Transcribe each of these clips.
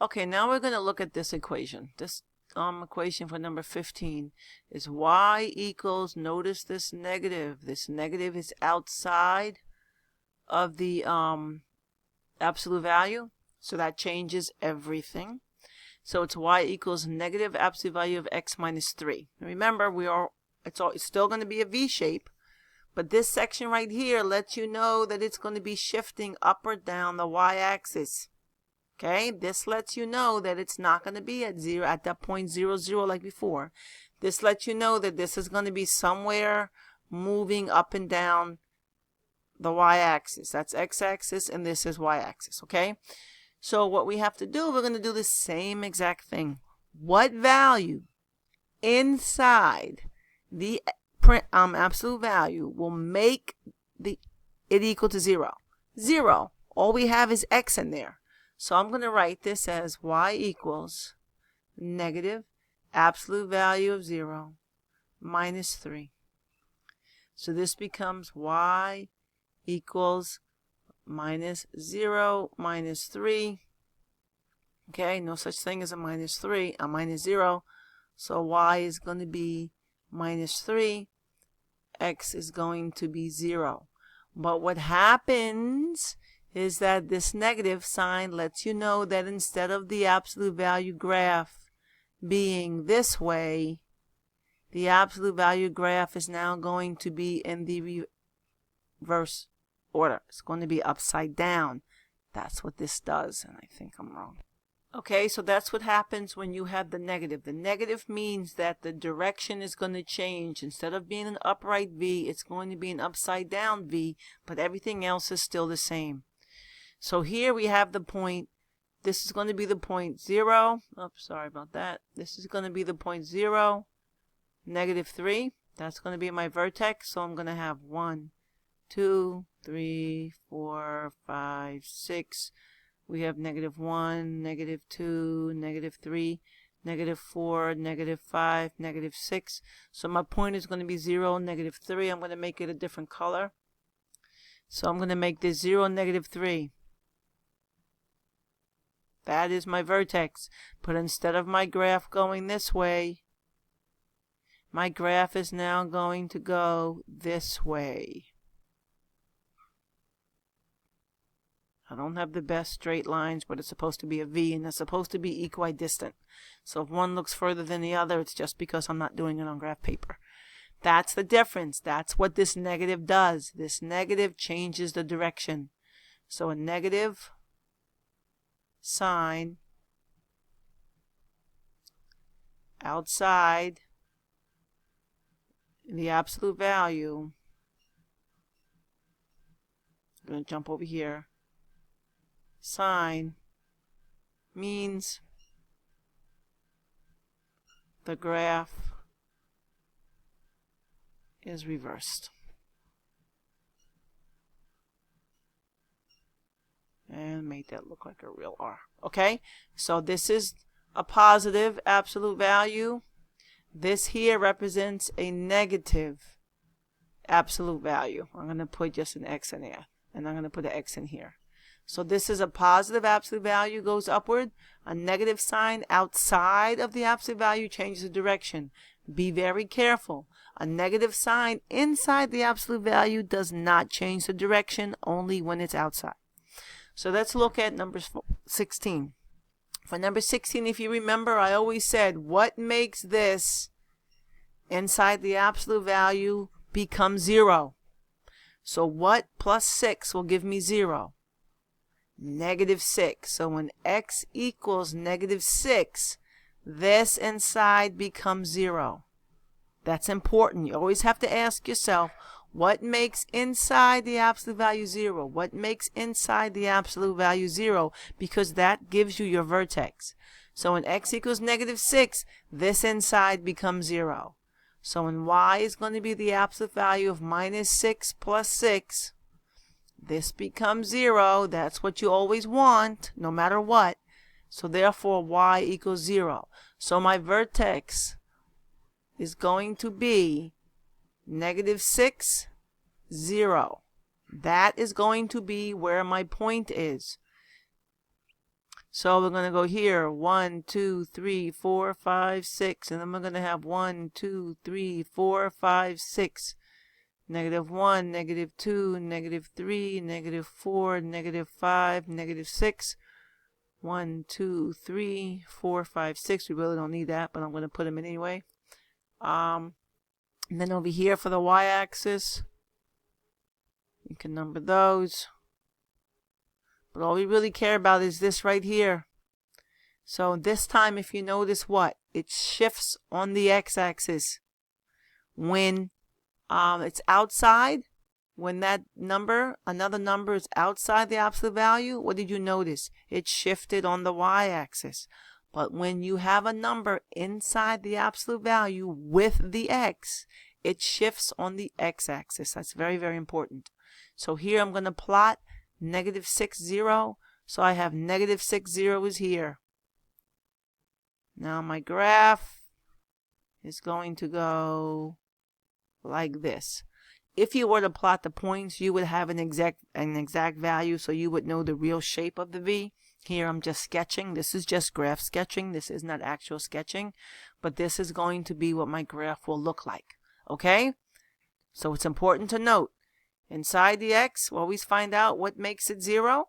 Okay, now we're going to look at this equation. This equation for number 15 is y equals, notice this negative. This negative is outside of the absolute value, so that changes everything. So it's y equals negative absolute value of x minus 3. Remember, it's still going to be a V shape, but this section right here lets you know that it's going to be shifting up or down the y-axis. Okay, this lets you know that it's not going to be at that point 0, 0 like before. This lets you know that this is going to be somewhere moving up and down the y-axis. That's x-axis and this is y-axis. Okay, so what we have to do, we're going to do the same exact thing. What value inside the absolute value will make it equal to 0? 0. All we have is x in there. So I'm going to write this as y equals negative absolute value of 0 minus 3. So this becomes y equals minus 0 minus 3. Okay, no such thing as a minus 3, a minus 0. So y is going to be minus 3. X is going to be 0. But what happens is that this negative sign lets you know that instead of the absolute value graph being this way, the absolute value graph is now going to be in the reverse order. It's going to be upside down. That's what this does, and I think I'm wrong. Okay, so that's what happens when you have the negative. The negative means that the direction is going to change. Instead of being an upright V, it's going to be an upside down V, but everything else is still the same. So here we have the point. This is going to be the point 0. Oops, sorry about that. This is going to be the point 0, negative 3. That's going to be my vertex. So I'm going to have 1, 2, 3, 4, 5, 6. We have negative 1, negative 2, negative 3, negative 4, negative 5, negative 6. So my point is going to be 0, negative 3. I'm going to make it a different color. So I'm going to make this 0, negative 3. That is my vertex. But instead of my graph going this way, my graph is now going to go this way. I don't have the best straight lines, but it's supposed to be a V, and it's supposed to be equidistant. So if one looks further than the other, it's just because I'm not doing it on graph paper. That's the difference. That's what this negative does. This negative changes the direction. So a negative sign outside the absolute value. I'm going to jump over here. Sign means the graph is reversed. And make that look like a real R. Okay, so this is a positive absolute value. This here represents a negative absolute value. I'm going to put just an X in there, and I'm going to put an X in here. So this is a positive absolute value, goes upward. A negative sign outside of the absolute value changes the direction. Be very careful. A negative sign inside the absolute value does not change the direction, only when it's outside. So let's look at number 16. For number 16, if you remember, I always said, what makes this inside the absolute value become 0? So what plus 6 will give me 0? Negative 6. So when x equals negative 6, this inside becomes 0. That's important. You always have to ask yourself, what makes inside the absolute value 0? What makes inside the absolute value 0? Because that gives you your vertex. So when x equals negative 6, this inside becomes 0. So when y is going to be the absolute value of minus 6 plus 6, this becomes 0. That's what you always want, no matter what. So therefore, y equals 0. So my vertex is going to be negative 6, 0. That is going to be where my point is. So we're going to go here, 1, 2, 3, 4, 5, 6, and then we're going to have 1, 2, 3, 4, 5, 6. Negative 1, negative 2, negative 3, negative 4, negative 5, negative 6. 1, 2, 3, 4, 5, 6. We really don't need that, but I'm going to put them in anyway. And then over here for the y-axis, you can number those. But all we really care about is this right here. So this time, if you notice what? It shifts on the x-axis. When it's outside, when that number, another number is outside the absolute value, what did you notice? It shifted on the y-axis. But when you have a number inside the absolute value with the x, it shifts on the x-axis. That's very, very important. So here I'm going to plot negative 6, 0. So I have negative 6, 0 is here. Now my graph is going to go like this. If you were to plot the points, you would have an exact value, so you would know the real shape of the V. Here I'm just sketching. This is just graph sketching. This is not actual sketching, but this is going to be what my graph will look like. Okay? So it's important to note, inside the x, we'll always find out what makes it 0.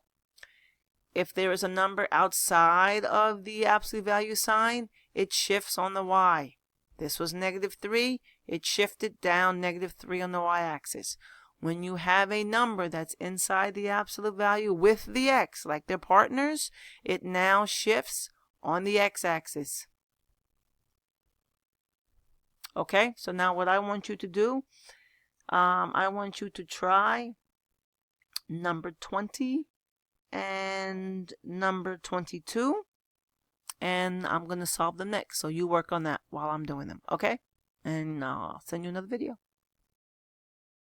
If there is a number outside of the absolute value sign, it shifts on the y. This was negative 3. It shifted down negative 3 on the y-axis. When you have a number that's inside the absolute value with the x, like they're partners, it now shifts on the x-axis. Okay, so now what I want you to do, I want you to try number 20 and number 22. And I'm going to solve them next. So you work on that while I'm doing them. Okay? And I'll send you another video.